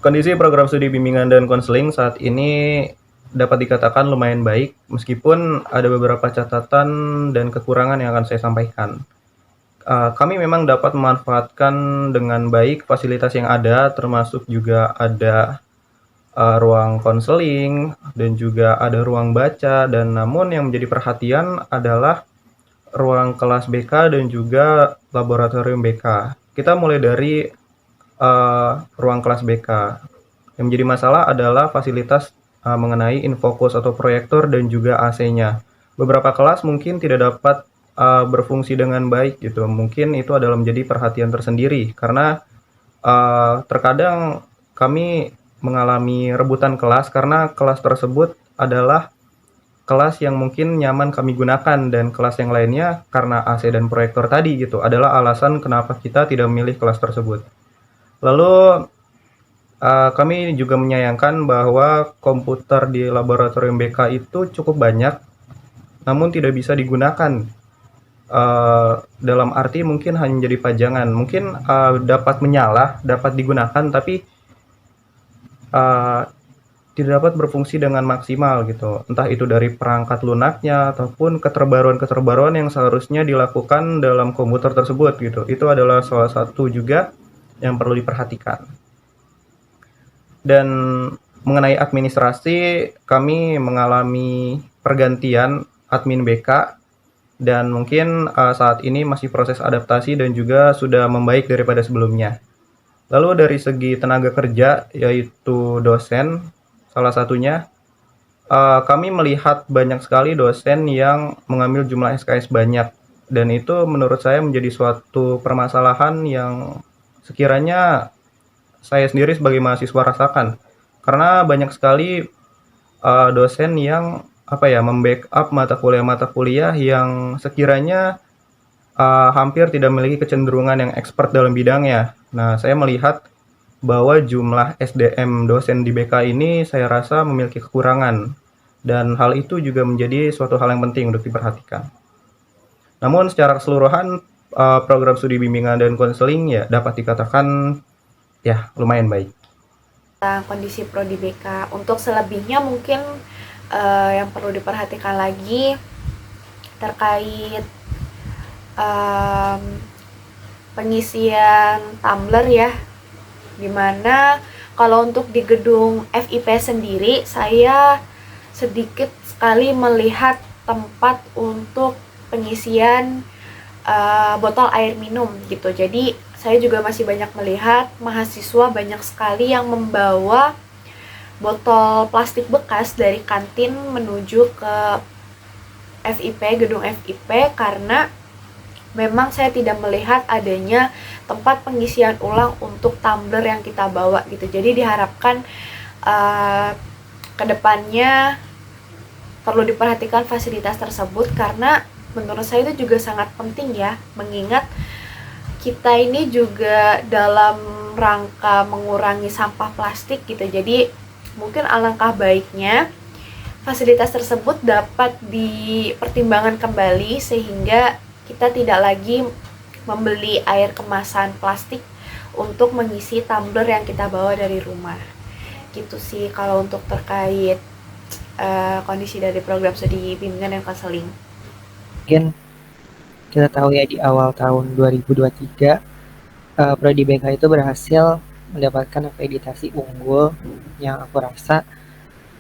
Kondisi program studi bimbingan dan konseling saat ini dapat dikatakan lumayan baik, meskipun ada beberapa catatan dan kekurangan yang akan saya sampaikan. Kami memang dapat memanfaatkan dengan baik fasilitas yang ada, termasuk juga ada ruang konseling dan juga ada ruang baca, dan namun yang menjadi perhatian adalah ruang kelas BK dan juga laboratorium BK. Kita mulai dari ruang kelas BK. Yang menjadi masalah adalah fasilitas mengenai infokus atau proyektor dan juga AC-nya. Beberapa kelas mungkin tidak dapat berfungsi dengan baik gitu. Mungkin itu adalah menjadi perhatian tersendiri karena terkadang kami mengalami rebutan kelas karena kelas tersebut adalah kelas yang mungkin nyaman kami gunakan, dan kelas yang lainnya karena AC dan proyektor tadi gitu adalah alasan kenapa kita tidak memilih kelas tersebut. Lalu kami juga menyayangkan bahwa komputer di laboratorium BK itu cukup banyak, namun tidak bisa digunakan. Dalam arti mungkin hanya menjadi pajangan. Mungkin dapat menyala, dapat digunakan, tapi tidak dapat berfungsi dengan maksimal gitu. Entah itu dari perangkat lunaknya ataupun keterbaruan-keterbaruan yang seharusnya dilakukan dalam komputer tersebut gitu. Itu adalah salah satu juga yang perlu diperhatikan. Dan mengenai administrasi, kami mengalami pergantian admin BK dan mungkin saat ini masih proses adaptasi dan juga sudah membaik daripada sebelumnya. Lalu dari segi tenaga kerja, yaitu dosen, salah satunya, kami melihat banyak sekali dosen yang mengambil jumlah SKS banyak, dan itu menurut saya menjadi suatu permasalahan yang sekiranya saya sendiri sebagai mahasiswa rasakan. Karena banyak sekali dosen yang membackup mata kuliah yang sekiranya hampir tidak memiliki kecenderungan yang expert dalam bidangnya. Nah, saya melihat bahwa jumlah SDM dosen di BK ini saya rasa memiliki kekurangan, dan hal itu juga menjadi suatu hal yang penting untuk diperhatikan. Namun secara keseluruhan program studi bimbingan dan konseling ya dapat dikatakan ya lumayan baik. Kondisi prodi BK. Untuk selebihnya mungkin yang perlu diperhatikan lagi terkait pengisian tumbler ya, dimana kalau untuk di gedung FIP sendiri saya sedikit sekali melihat tempat untuk pengisian botol air minum gitu. Jadi saya juga masih banyak melihat mahasiswa banyak sekali yang membawa botol plastik bekas dari kantin menuju ke FIP, gedung FIP, karena memang saya tidak melihat adanya tempat pengisian ulang untuk tumbler yang kita bawa gitu. Jadi diharapkan kedepannya perlu diperhatikan fasilitas tersebut, karena menurut saya itu juga sangat penting ya, mengingat kita ini juga dalam rangka mengurangi sampah plastik gitu. Jadi mungkin alangkah baiknya fasilitas tersebut dapat dipertimbangkan kembali sehingga kita tidak lagi membeli air kemasan plastik untuk mengisi tumbler yang kita bawa dari rumah. Gitu sih kalau untuk terkait kondisi dari program studi bimbingan dan konseling. Mungkin kita tahu ya di awal tahun 2023 Prodi BK itu berhasil mendapatkan akreditasi unggul, yang aku rasa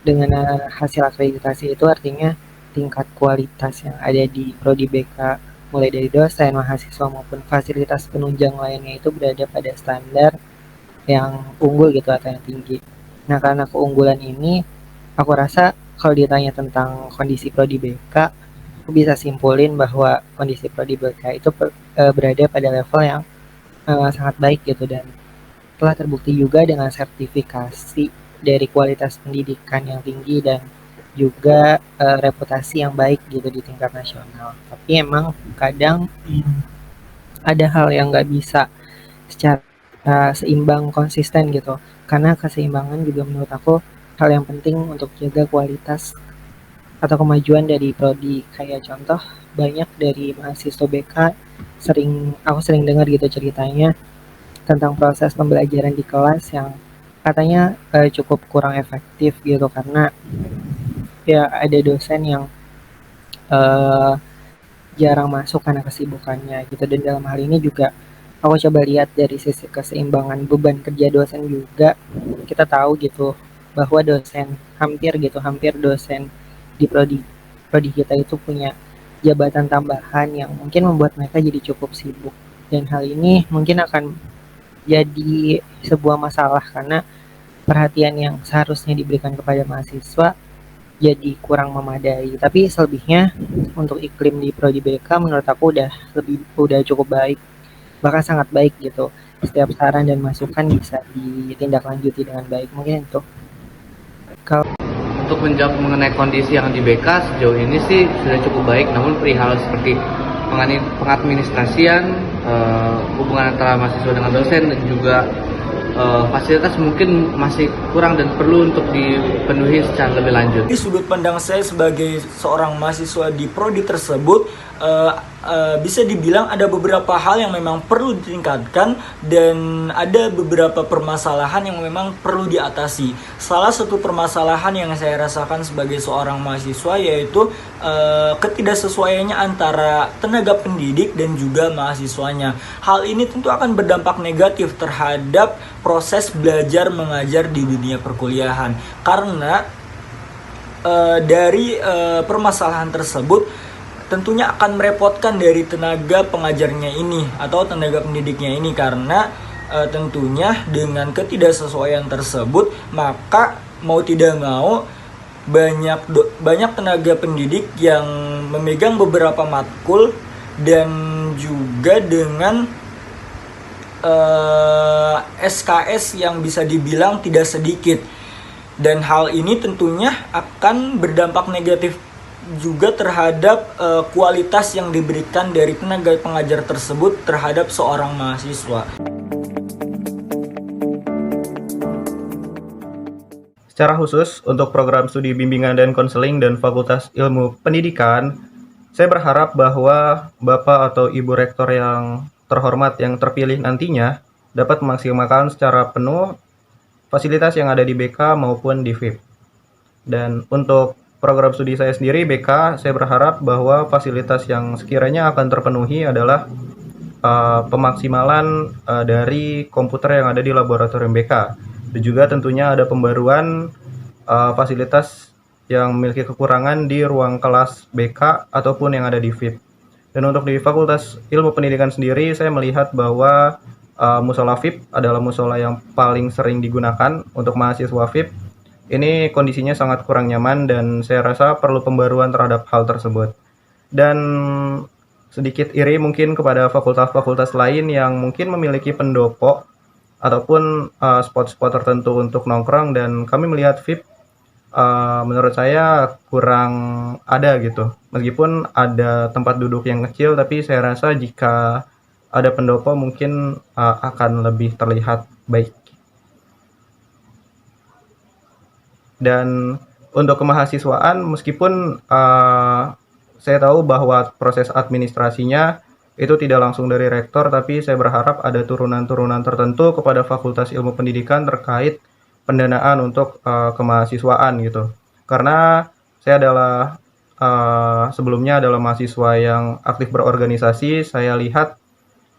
dengan hasil akreditasi itu artinya tingkat kualitas yang ada di Prodi BK mulai dari dosen, mahasiswa maupun fasilitas penunjang lainnya itu berada pada standar yang unggul gitu atau yang tinggi. Nah, karena keunggulan ini aku rasa kalau ditanya tentang kondisi Prodi BK, aku bisa simpulin bahwa kondisi Prodi BK itu berada pada level yang sangat baik gitu, dan telah terbukti juga dengan sertifikasi dari kualitas pendidikan yang tinggi dan juga reputasi yang baik gitu di tingkat nasional. Tapi emang kadang ada hal yang nggak bisa secara seimbang konsisten gitu, karena keseimbangan juga menurut aku hal yang penting untuk jaga kualitas atau kemajuan dari prodi. Kayak contoh, banyak dari mahasiswa BK aku sering dengar gitu ceritanya tentang proses pembelajaran di kelas yang katanya cukup kurang efektif gitu karena ya ada dosen yang eh, jarang masuk karena kesibukannya gitu. Dan dalam hal ini juga aku coba lihat dari sisi keseimbangan beban kerja dosen juga, kita tahu gitu bahwa hampir dosen di prodi kita itu punya jabatan tambahan yang mungkin membuat mereka jadi cukup sibuk. Dan hal ini mungkin akan jadi sebuah masalah karena perhatian yang seharusnya diberikan kepada mahasiswa jadi kurang memadai. Tapi selebihnya untuk iklim di prodi BK menurut aku udah cukup baik, bahkan sangat baik gitu. Setiap saran dan masukan bisa ditindaklanjuti dengan baik. Mungkin itu. Kalau Untuk menjawab mengenai kondisi yang di BK sejauh ini sih sudah cukup baik, namun perihal seperti pengadministrasian, hubungan antara mahasiswa dengan dosen dan juga fasilitas mungkin masih kurang dan perlu untuk dipenuhi secara lebih lanjut. Di sudut pandang saya sebagai seorang mahasiswa di prodi tersebut, bisa dibilang ada beberapa hal yang memang perlu ditingkatkan dan ada beberapa permasalahan yang memang perlu diatasi. Salah satu permasalahan yang saya rasakan sebagai seorang mahasiswa yaitu ketidaksesuaiannya antara tenaga pendidik dan juga mahasiswanya. Hal ini tentu akan berdampak negatif terhadap proses belajar mengajar di dunia perkuliahan karena dari permasalahan tersebut tentunya akan merepotkan dari tenaga pengajarnya ini atau tenaga pendidiknya ini karena tentunya dengan ketidaksesuaian tersebut maka mau tidak mau banyak tenaga pendidik yang memegang beberapa matkul dan juga dengan SKS yang bisa dibilang tidak sedikit, dan hal ini tentunya akan berdampak negatif juga terhadap kualitas yang diberikan dari tenaga pengajar tersebut terhadap seorang mahasiswa. Secara khusus untuk program studi bimbingan dan konseling dan Fakultas Ilmu Pendidikan, saya berharap bahwa Bapak atau Ibu Rektor yang terhormat yang terpilih nantinya dapat memaksimalkan secara penuh fasilitas yang ada di BK maupun di FIP. Dan untuk program studi saya sendiri BK, saya berharap bahwa fasilitas yang sekiranya akan terpenuhi adalah pemaksimalan dari komputer yang ada di laboratorium BK. Dan juga tentunya ada pembaruan fasilitas yang memiliki kekurangan di ruang kelas BK ataupun yang ada di FIP. Dan untuk di Fakultas Ilmu Pendidikan sendiri, saya melihat bahwa musola FIP adalah musola yang paling sering digunakan untuk mahasiswa FIP. Ini kondisinya sangat kurang nyaman dan saya rasa perlu pembaruan terhadap hal tersebut. Dan sedikit iri mungkin kepada fakultas-fakultas lain yang mungkin memiliki pendopo ataupun spot-spot tertentu untuk nongkrong, dan kami melihat FIP menurut saya kurang ada gitu. Meskipun ada tempat duduk yang kecil, tapi saya rasa jika ada pendopo mungkin akan lebih terlihat baik. Dan untuk kemahasiswaan, meskipun saya tahu bahwa proses administrasinya itu tidak langsung dari rektor, tapi saya berharap ada turunan-turunan tertentu kepada Fakultas Ilmu Pendidikan terkait pendanaan untuk kemahasiswaan gitu. Karena saya adalah sebelumnya adalah mahasiswa yang aktif berorganisasi, saya lihat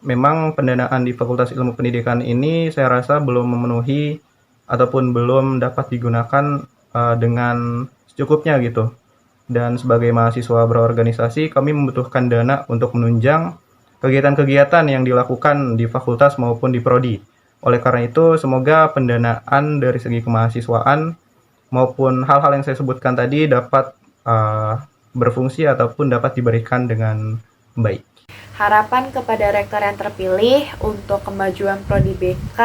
memang pendanaan di Fakultas Ilmu Pendidikan ini saya rasa belum memenuhi ataupun belum dapat digunakan dengan secukupnya gitu. Dan sebagai mahasiswa berorganisasi, kami membutuhkan dana untuk menunjang kegiatan-kegiatan yang dilakukan di fakultas maupun di prodi. Oleh karena itu, semoga pendanaan dari segi kemahasiswaan maupun hal-hal yang saya sebutkan tadi dapat berfungsi ataupun dapat diberikan dengan baik. Harapan kepada rektor yang terpilih untuk kemajuan prodi BK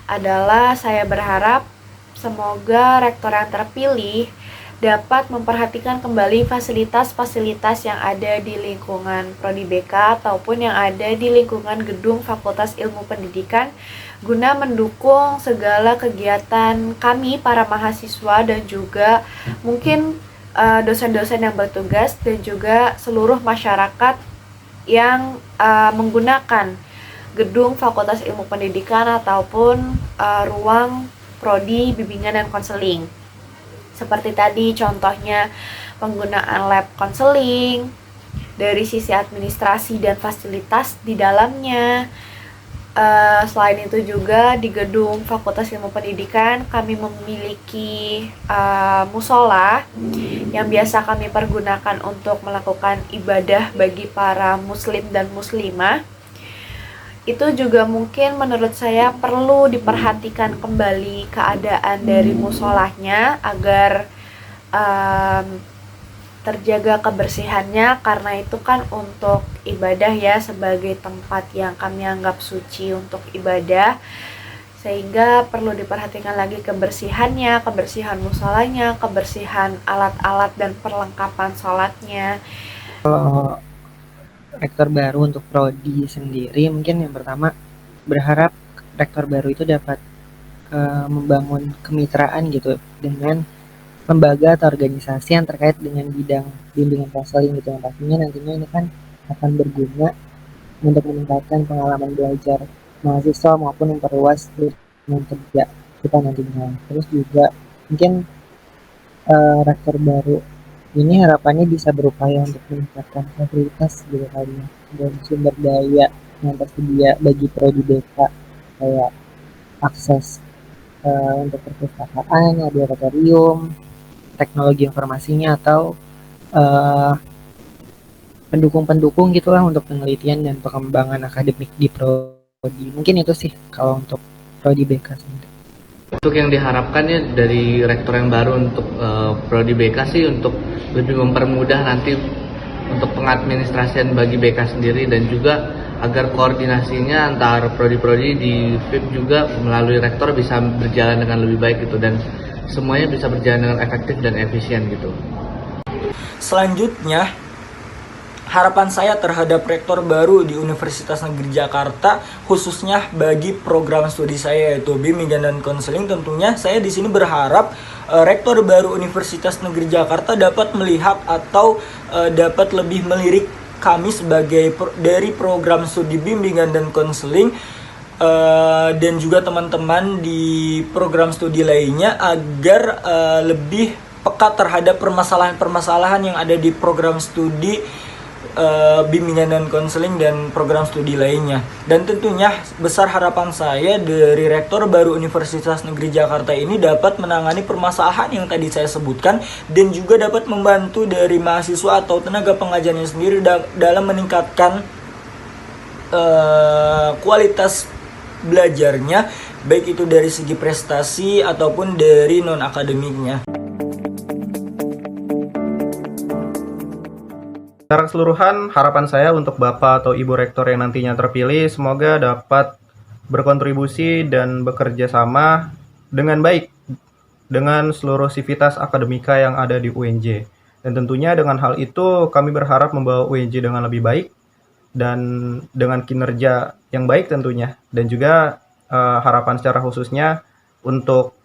adalah saya berharap semoga rektor yang terpilih dapat memperhatikan kembali fasilitas-fasilitas yang ada di lingkungan prodi BK ataupun yang ada di lingkungan gedung Fakultas Ilmu Pendidikan guna mendukung segala kegiatan kami para mahasiswa dan juga mungkin dosen-dosen yang bertugas dan juga seluruh masyarakat yang menggunakan gedung Fakultas Ilmu Pendidikan ataupun ruang prodi bimbingan dan konseling. Seperti tadi contohnya penggunaan lab konseling, dari sisi administrasi dan fasilitas di dalamnya. Selain itu juga di gedung Fakultas Ilmu Pendidikan kami memiliki musola yang biasa kami pergunakan untuk melakukan ibadah bagi para muslim dan muslimah. Itu juga mungkin menurut saya perlu diperhatikan kembali keadaan dari musolahnya agar terjaga kebersihannya, karena itu kan untuk ibadah ya, sebagai tempat yang kami anggap suci untuk ibadah, sehingga perlu diperhatikan lagi kebersihannya, kebersihan musolanya, kebersihan alat-alat dan perlengkapan sholatnya. Kalau rektor baru untuk prodi sendiri, mungkin yang pertama berharap rektor baru itu dapat membangun kemitraan gitu dengan lembaga atau organisasi yang terkait dengan bidang bimbingan konseling gitu, yang pastinya nantinya ini kan akan berguna untuk meningkatkan pengalaman belajar mahasiswa maupun memperluas lingkungan kerja kita nantinya. Terus juga mungkin rektor baru ini harapannya bisa berupaya untuk meningkatkan fasilitas gitu kali ya, dan sumber daya yang tersedia bagi prodi BK, kayak akses untuk perpustakaan, laboratorium, teknologi informasinya, atau pendukung-pendukung gitulah untuk penelitian dan pengembangan akademik di prodi. Mungkin itu sih kalau untuk prodi BK sendiri. Untuk yang diharapkannya dari rektor yang baru untuk prodi BK sih untuk lebih mempermudah nanti untuk pengadministrasian bagi BK sendiri, dan juga agar koordinasinya antar prodi-prodi di FIP juga melalui rektor bisa berjalan dengan lebih baik gitu, dan semuanya bisa berjalan dengan efektif dan efisien gitu. Selanjutnya, harapan saya terhadap rektor baru di Universitas Negeri Jakarta, khususnya bagi program studi saya yaitu bimbingan dan konseling, tentunya saya di sini berharap rektor baru Universitas Negeri Jakarta dapat melihat atau dapat lebih melirik kami sebagai dari program studi bimbingan dan konseling, dan juga teman-teman di program studi lainnya agar lebih peka terhadap permasalahan-permasalahan yang ada di program studi bimbingan dan konseling dan program studi lainnya. Dan tentunya besar harapan saya dari rektor baru Universitas Negeri Jakarta ini dapat menangani permasalahan yang tadi saya sebutkan, dan juga dapat membantu dari mahasiswa atau tenaga pengajarnya sendiri dalam meningkatkan kualitas belajarnya, baik itu dari segi prestasi ataupun dari non-akademiknya. Secara keseluruhan, harapan saya untuk Bapak atau Ibu Rektor yang nantinya terpilih, semoga dapat berkontribusi dan bekerja sama dengan baik dengan seluruh sivitas akademika yang ada di UNJ. Dan tentunya dengan hal itu, kami berharap membawa UNJ dengan lebih baik dan dengan kinerja yang baik tentunya. Dan juga harapan secara khususnya untuk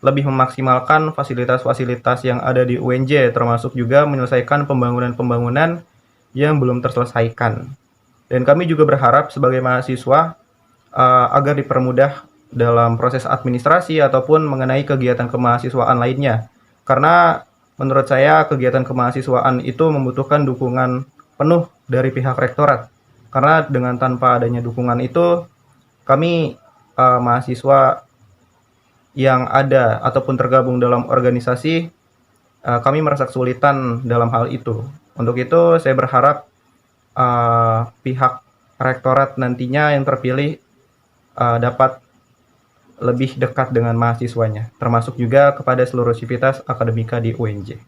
lebih memaksimalkan fasilitas-fasilitas yang ada di UNJ, termasuk juga menyelesaikan pembangunan-pembangunan yang belum terselesaikan. Dan kami juga berharap sebagai mahasiswa agar dipermudah dalam proses administrasi ataupun mengenai kegiatan kemahasiswaan lainnya. Karena menurut saya kegiatan kemahasiswaan itu membutuhkan dukungan penuh dari pihak rektorat. Karena dengan tanpa adanya dukungan itu, kami mahasiswa yang ada ataupun tergabung dalam organisasi, kami merasa kesulitan dalam hal itu. Untuk itu saya berharap pihak rektorat nantinya yang terpilih dapat lebih dekat dengan mahasiswanya, termasuk juga kepada seluruh sivitas akademika di UNJ.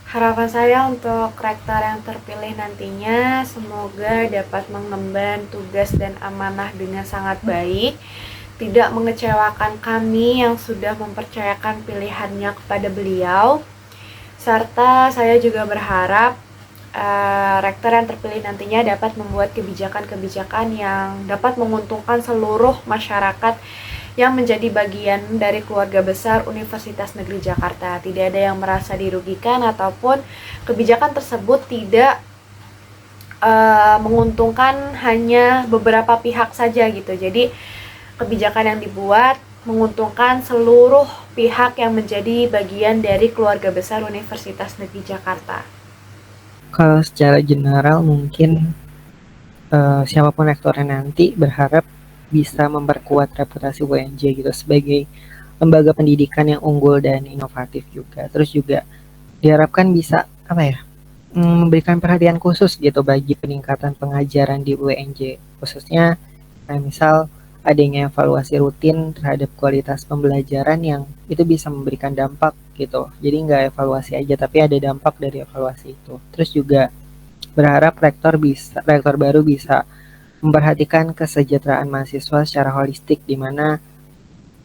Harapan saya untuk rektor yang terpilih nantinya semoga dapat mengemban tugas dan amanah dengan sangat baik, tidak mengecewakan kami yang sudah mempercayakan pilihannya kepada beliau, serta saya juga berharap rektor yang terpilih nantinya dapat membuat kebijakan-kebijakan yang dapat menguntungkan seluruh masyarakat yang menjadi bagian dari keluarga besar Universitas Negeri Jakarta. Tidak ada yang merasa dirugikan ataupun kebijakan tersebut tidak menguntungkan hanya beberapa pihak saja gitu. Jadi kebijakan yang dibuat menguntungkan seluruh pihak yang menjadi bagian dari keluarga besar Universitas Negeri Jakarta? Kalau secara general mungkin siapapun rektornya nanti berharap bisa memperkuat reputasi UNJ gitu sebagai lembaga pendidikan yang unggul dan inovatif juga. Terus juga diharapkan bisa memberikan perhatian khusus gitu bagi peningkatan pengajaran di UNJ, khususnya kayak misal adanya evaluasi rutin terhadap kualitas pembelajaran yang itu bisa memberikan dampak gitu. Jadi nggak evaluasi aja tapi ada dampak dari evaluasi itu. Terus juga berharap rektor baru bisa memperhatikan kesejahteraan mahasiswa secara holistik di mana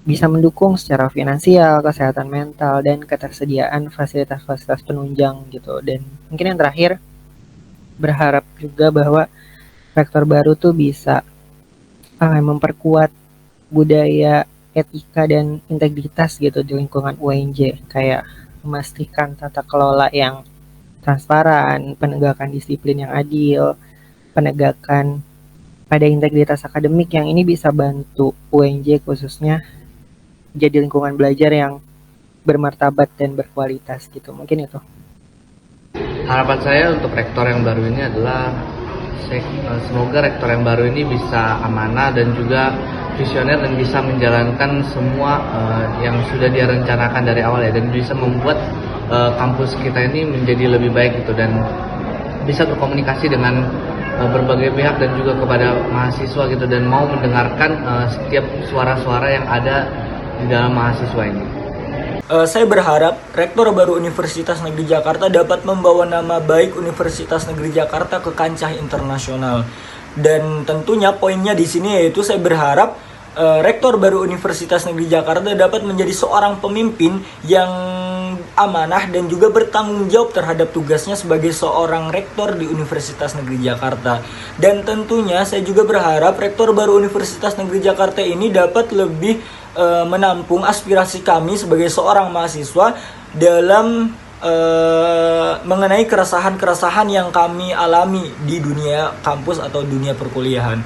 bisa mendukung secara finansial, kesehatan mental, dan ketersediaan fasilitas-fasilitas penunjang gitu. Dan mungkin yang terakhir, berharap juga bahwa rektor baru tuh bisa memperkuat budaya etika dan integritas gitu di lingkungan UNJ, kayak memastikan tata kelola yang transparan, penegakan disiplin yang adil, penegakan pada integritas akademik yang ini bisa bantu UNJ khususnya jadi lingkungan belajar yang bermartabat dan berkualitas gitu. Mungkin itu. Harapan saya untuk rektor yang baru ini adalah semoga rektor yang baru ini bisa amanah dan juga visioner dan bisa menjalankan semua yang sudah dia rencanakan dari awal ya, dan bisa membuat kampus kita ini menjadi lebih baik gitu, dan bisa berkomunikasi dengan berbagai pihak dan juga kepada mahasiswa gitu, dan mau mendengarkan setiap suara-suara yang ada di dalam mahasiswa ini. Saya berharap Rektor baru Universitas Negeri Jakarta dapat membawa nama baik Universitas Negeri Jakarta ke kancah internasional. Dan tentunya poinnya di sini yaitu saya berharap Rektor baru Universitas Negeri Jakarta dapat menjadi seorang pemimpin yang amanah dan juga bertanggung jawab terhadap tugasnya sebagai seorang rektor di Universitas Negeri Jakarta. Dan tentunya saya juga berharap Rektor baru Universitas Negeri Jakarta ini dapat lebih menampung aspirasi kami sebagai seorang mahasiswa dalam mengenai keresahan-keresahan yang kami alami di dunia kampus atau dunia perkuliahan.